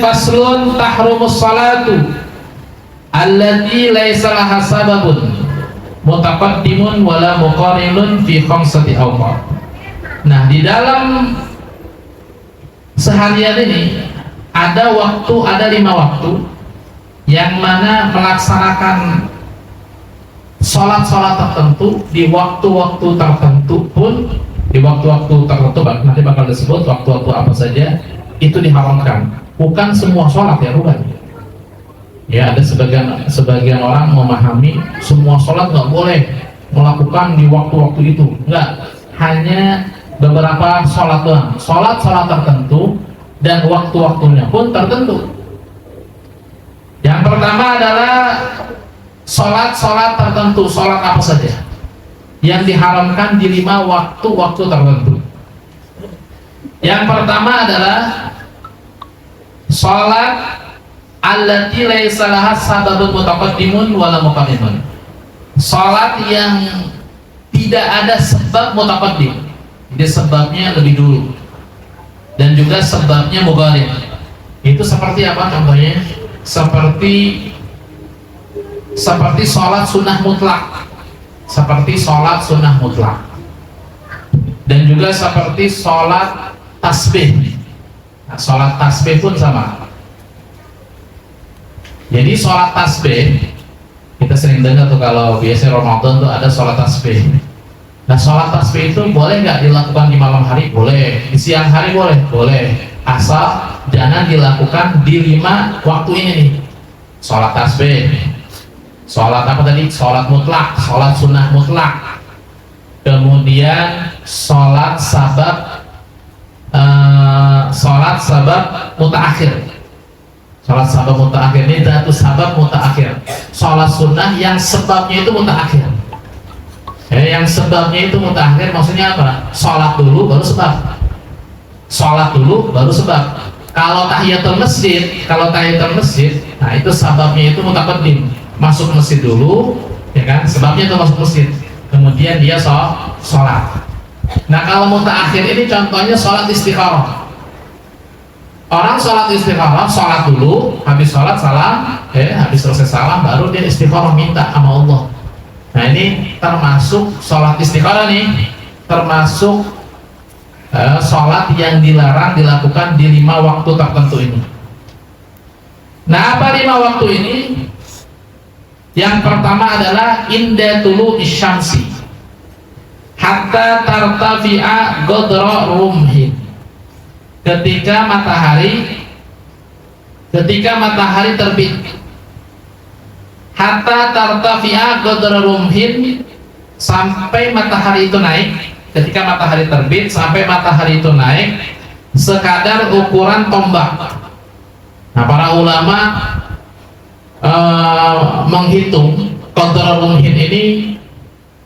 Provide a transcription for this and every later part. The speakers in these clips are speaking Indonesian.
faslun tahrumus salatu allati laisa laha sababun mutaqaddimun wala muqarinun fi khamsati awqat. Nah, di dalam seharian ini ada 5 waktu yang mana melaksanakan sholat tertentu di waktu-waktu tertentu pun, di waktu-waktu tertentu nanti bakal disebut waktu-waktu apa saja, itu diharamkan. Bukan semua sholat ya, bukan. Ya, ada sebagian orang memahami semua sholat nggak boleh melakukan di waktu-waktu itu. Enggak, hanya beberapa sholat doang. Sholat tertentu dan waktu-waktunya pun tertentu. Yang pertama adalah sholat tertentu. Sholat apa saja yang diharamkan di 5 waktu tertentu. Yang pertama adalah sholat allati laisa laha sababun mutaqaddimun wala muqaddimun. Sholat yang tidak ada sebab mutaqaddim, jadi sebabnya lebih dulu, dan juga sebabnya muqaddim. Itu seperti apa contohnya? Seperti sholat sunnah mutlak, dan juga seperti sholat tasbih. Nah, sholat tasbih pun sama. Jadi sholat tasbih, kita sering dengar tuh kalau biasa Ramadan tuh ada sholat tasbih. Nah, sholat tasbih itu boleh nggak dilakukan di malam hari? Boleh. Di siang hari boleh? Boleh. Asal jangan dilakukan di 5 waktu ini nih. Sholat tasbih, sholat apa tadi? Sholat mutlak, sholat sunnah mutlak. Kemudian sholat sabab mutaakhir. Sholat sabab mutaakhir ini datu sabab mutaakhir. Sholat sunnah yang sebabnya itu mutaakhir. Yang sebabnya itu mutaakhir maksudnya apa? Sholat dulu baru sebab. Kalau tahiyatul masjid, nah itu sababnya itu mutaqaddim. Masuk masjid dulu, ya kan? Sebabnya itu masuk masjid. Kemudian dia sholat. Nah, kalau mutaakhir ini contohnya sholat istikharah. Orang sholat istikharah, sholat dulu, habis sholat salam, habis selesai salam baru dia istikharah minta sama Allah. Nah, ini termasuk sholat istikharah nih, termasuk sholat yang dilarang dilakukan di 5 waktu tertentu ini. Nah, apa 5 waktu ini? Yang pertama adalah inda tulu isyamsi hatta tartafi'a qadra rumhin. Ketika matahari terbit, hatta tartafi'a qadra rumhin, sampai matahari itu naik. Ketika matahari terbit sampai matahari itu naik sekadar ukuran tombak. Nah, para ulama menghitung qadra rumhin ini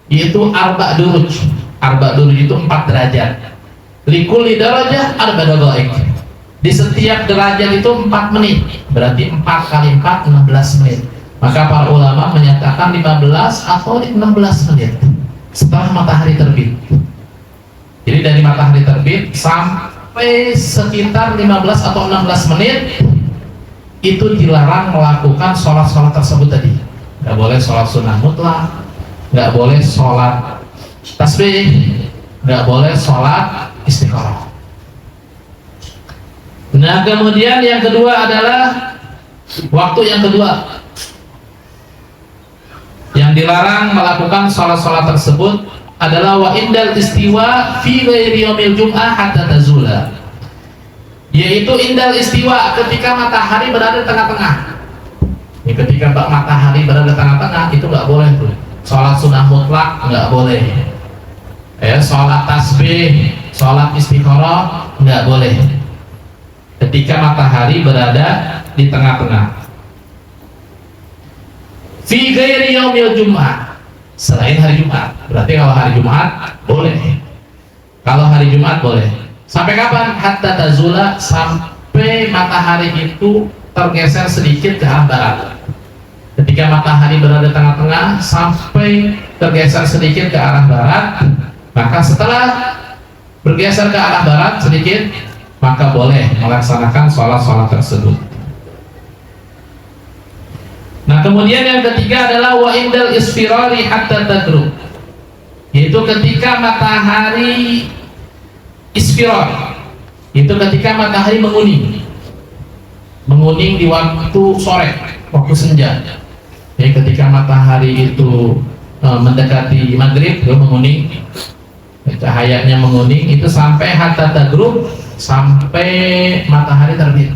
yaitu arba' duruj. Arba' duruj itu 4 derajat. Likulli darajah arba' daqaiq. Di setiap derajat itu 4 menit. Berarti 4 kali 4 16 menit. Maka para ulama menyatakan 15 atau 16 menit setelah matahari terbit. Jadi dari matahari terbit sampai sekitar 15 atau 16 menit itu dilarang melakukan sholat tersebut tadi. Nggak boleh sholat sunnah mutlak, nggak boleh sholat tasbih, nggak boleh sholat istikharah. Nah, kemudian yang kedua adalah waktu yang kedua yang dilarang melakukan sholat tersebut adalah wa indal istiwa fi ghairi yaumil jum'ah hatta tazula, yaitu indal istiwa ketika matahari berada di tengah-tengah. Ini ketika matahari berada di tengah-tengah itu nggak boleh tuh. Sholat sunnah mutlak nggak boleh. Sholat tasbih, sholat istikharah nggak boleh. Ketika matahari berada di tengah-tengah. Fi ghairi yaumil jum'ah, selain hari Jumat. Berarti kalau hari Jumat boleh. Kalau hari Jumat boleh. Sampai kapan? Hatta tazula, sampai matahari itu tergeser sedikit ke arah barat. Ketika matahari berada di tengah-tengah sampai tergeser sedikit ke arah barat, maka setelah bergeser ke arah barat sedikit, maka boleh melaksanakan sholat tersebut. Nah, kemudian yang ketiga adalah wa indal isfirari hatta taghrub, yaitu ketika matahari isfirar, itu ketika matahari menguning di waktu sore, waktu senja. Ya, ketika matahari itu mendekati maghrib, itu menguning, cahayanya menguning, itu sampai hatta taghrub, sampai matahari terbit,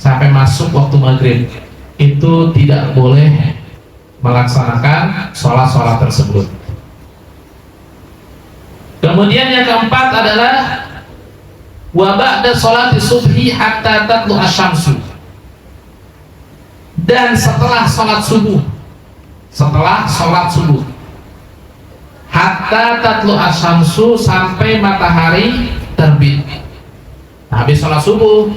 sampai masuk waktu maghrib, itu tidak boleh melaksanakan sholat-sholat tersebut. Kemudian yang keempat adalah wa ba'da sholati subhi hatta tatlu asyamsu, dan setelah sholat subuh, hatta tatlu asyamsu, sampai matahari terbit. Nah, habis sholat subuh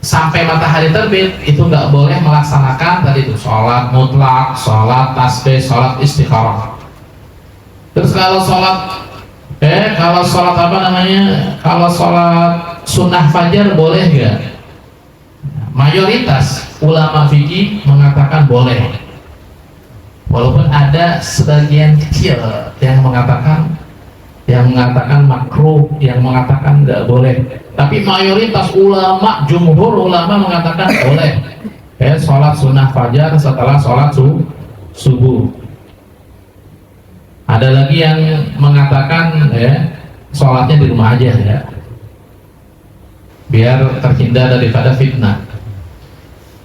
sampai matahari terbit, itu nggak boleh melaksanakan tadi itu sholat mutlak, sholat tasbih, sholat istikharah. Terus kalau sholat apa namanya, kalau sholat sunnah fajar boleh nggak? Mayoritas ulama fikih mengatakan boleh, walaupun ada sebagian kecil yang mengatakan makruh, yang mengatakan nggak boleh. Tapi mayoritas ulama, jumhur ulama mengatakan boleh. Sholat sunnah fajar setelah sholat subuh. Ada lagi yang mengatakan sholatnya di rumah aja ya, biar terhindar daripada fitnah.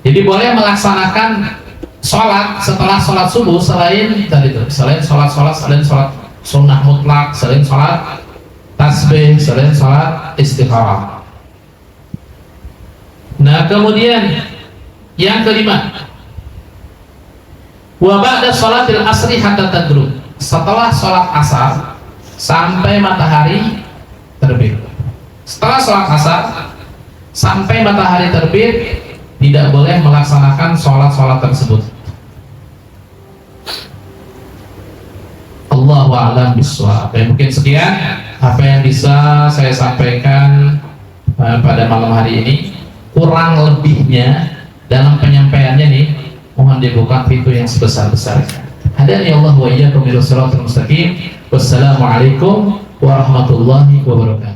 Jadi boleh melaksanakan sholat setelah sholat subuh selain sholat sunnah mutlak, selain sholat tasbih, selain sholat istikharah. Nah, kemudian yang kelima, wa ba'da sholatil asri hatta taghrub, setelah sholat asar sampai matahari terbit. Setelah sholat asar sampai matahari terbit, tidak boleh melaksanakan sholat-sholat tersebut. Allahu a'lam bishawab. Mungkin sekian apa yang bisa saya sampaikan pada malam hari ini. Kurang lebihnya dalam penyampaiannya nih, mohon dibuka pintu yang sebesar-besarnya. Hadani Allah wa iyyakum ila shiratal mustaqim. Wassalamualaikum warahmatullahi wabarakatuh.